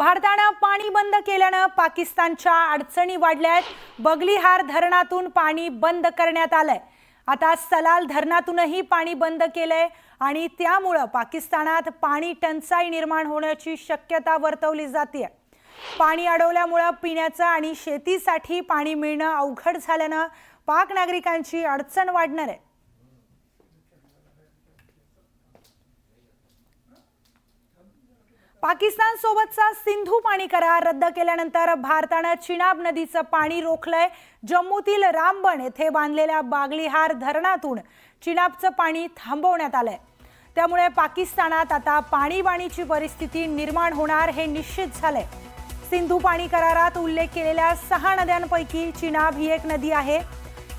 भारताने पाणी बंद केल्याने पाकिस्तानच्या अडचणी वाढल्यात। बगलीहार धरणातून पाणी बंद करण्यात आलंय। आता सलाल धरणातूनही पाणी बंद केलंय आणि त्यामुळे पाकिस्तानात पाणी टंचाई निर्माण होण्याची शक्यता वर्तवली जाते। पाणी अडवल्यामुळे पिण्याचं आणि शेतीसाठी पाणी मिळणं अवघड झाल्याने पाक नागरिकांची अडचण वाढणार आहे। पाकिस्तान सोबतचा सिंधू पाणी करार रद्द केल्यानंतर भारताने चिनाब नदीचं पाणी रोखलंय। जम्मूतील रामबन येथे बांधलेल्या बागलीहार धरणातून चिनाबचं पाणी थांबवण्यात आलंय। त्यामुळे पाकिस्तानात आता पाणीबाणीची परिस्थिती निर्माण होणार हे निश्चित झालंय। सिंधू पाणी करारात उल्लेख केलेल्या 6 नद्यांपैकी चिनाब ही एक नदी आहे।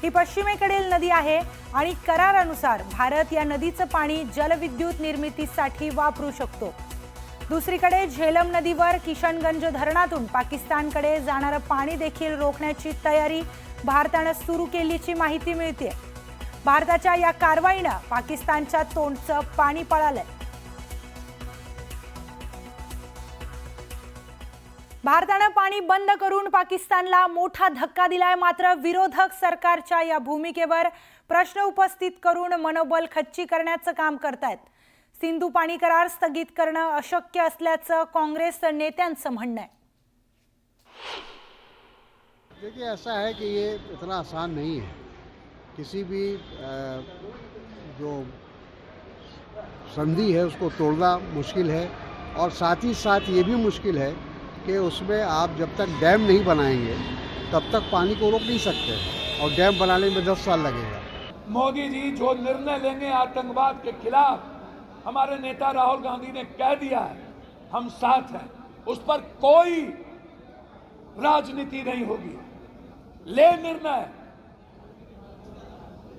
ही पश्चिमेकडील नदी आहे आणि करारानुसार भारत या नदीचं पाणी जलविद्युत निर्मितीसाठी वापरू शकतो। दुसरीकडे झेलम नदीवर किशनगंज धरणातून पाकिस्तानकडे जाणारं पाणी देखील रोखण्याची तयारी भारताने सुरू केल्याची माहिती मिळते। भारताच्या या कारवाईने पाकिस्तानच्या तोंडचं पाणी पळालंय। भारताने पाणी बंद करून पाकिस्तानला मोठा धक्का दिलाय। मात्र विरोधक सरकारच्या या भूमिकेवर प्रश्न उपस्थित करून मनोबल खच्ची करण्याचं काम करतायत। सिंधू पाणी करार स्थगित करणं अशक्य असल्याचं काँग्रेस नेत्यांचं म्हणणं आहे। देखिए, ऐसा है कि ये इतना आसान नहीं है। किसी भी जो संधि है उसको तोड़ना मुश्किल है और साथ ही साथ ये भी मुश्किल है कि उसमें आप जब तक डैम नहीं बनाएंगे तब तक पानी को रोक नहीं सकते और डैम बनाने में 10 साल लगेगा। मोदी जी जो निर्णय लेंगे आतंकवाद के खिलाफ, हमारे नेता राहुल गांधी ने कह दिया है, हम साथ हैं। उस पर कोई राजनीति नहीं होगी। ले निर्णय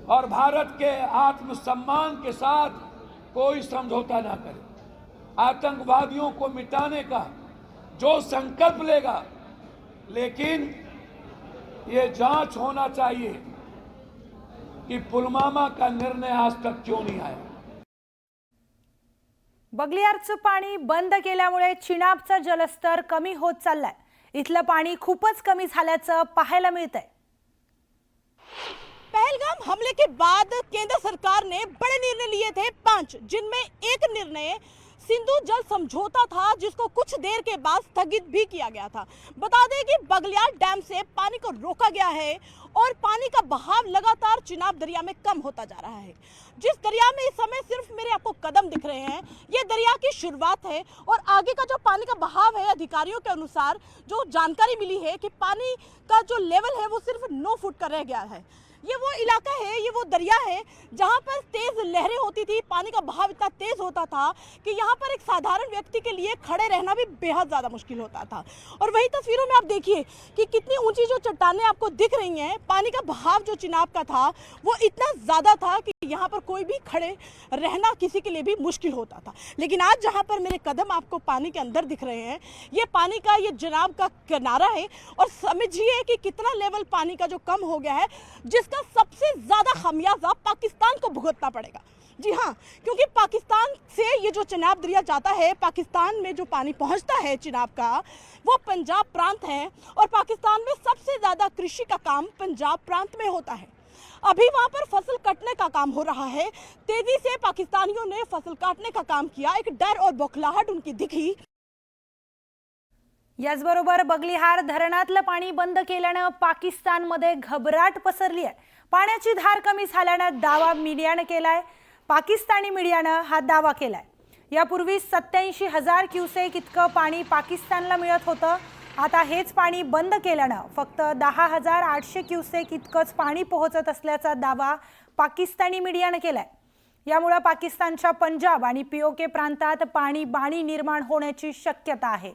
और भारत के आत्मसम्मान के साथ कोई समझौता ना करे। आतंकवादियों को मिटाने का जो संकल्प लेगा, लेकिन ये जांच होना चाहिए कि पुलवामा का निर्णय आज तक क्यों नहीं आया। बगलिहारचं पाणी बंद केल्यामुळे चिनाबचा जलस्तर कमी होत चाललाय। इथलं पाणी खूपच कमी झाल्याचं पाहायला मिळतंय। पहलगाम हमले के बाद केंद्र सरकार ने बड़े निर्णय लिए थे 5, जिनमें एक निर्णय सिंधु जल समझौता था, जिसको कुछ देर के बाद स्थगित भी किया गया था। बता दें कि बगलिहार डैम से पानी को रोका गया है और पानी का बहाव लगातार चिनाब दरिया में कम होता जा रहा है। जिस दरिया में इस समय सिर्फ मेरे आपको कदम दिख रहे हैं, ये दरिया की शुरुआत है और आगे का जो पानी का बहाव है, अधिकारियों के अनुसार जो जानकारी मिली है कि पानी का जो लेवल है वो सिर्फ 9 फुट का रह गया है। ये वो इलाका है, ये वो दरिया है जहाँ पर तेज लहरें होती थी। पानी का बहाव इतना तेज होता था कि यहाँ पर एक साधारण व्यक्ति के लिए खड़े रहना भी बेहद ज़्यादा मुश्किल होता था। और वही तस्वीरों में आप देखिए कि कितनी ऊंची जो चट्टानें आपको दिख रही हैं। पानी का बहाव जो चिनाब का था वो इतना ज़्यादा था कि यहाँ पर कोई भी खड़े रहना किसी के लिए भी मुश्किल होता था। लेकिन आज जहाँ पर मेरे कदम आपको पानी के अंदर दिख रहे हैं, ये पानी का ये चिनाब का किनारा है और समझिए कि कितना लेवल पानी का जो कम हो गया है, जिसका सबसे ज्यादा खमियाजा पाकिस्तान को भुगतना पड़ेगा। जी हाँ, क्योंकि पाकिस्तान से ये जो चिनाब दरिया जाता है, पाकिस्तान में जो पानी पहुंचता है चिनाब का, वो पंजाब प्रांत है और पाकिस्तान में सबसे ज्यादा कृषि का काम पंजाब प्रांत में होता है। अभी वहां पर फसल कटने का काम हो रहा है। तेजी से पाकिस्तानियों ने फसल काटने का काम किया। एक डर और बौखलाहट उनकी दिखी। याचबरोबर बगलिहार धरणातलं पाणी बंद केल्याने पाकिस्तानमध्ये घबराट पसरली आहे। पाण्याची धार कमी झाल्याने दावा मीडियाने केलाय। पाकिस्तानी मीडियाने हा दावा केलाय। यापूर्वी 87,000 क्युसेक इतकं पाणी पाकिस्तानला मिळत होतं। आता हेच पाणी बंद केल्याने फक्त 10,800 क्युसेक इतकंच पाणी पोहोचत असल्याचा दावा पाकिस्तानी मीडियाने केलाय। यामुळे पाकिस्तानच्या पंजाब आणि पीओके प्रांतात पाणीबाणी निर्माण होण्याची शक्यता आहे।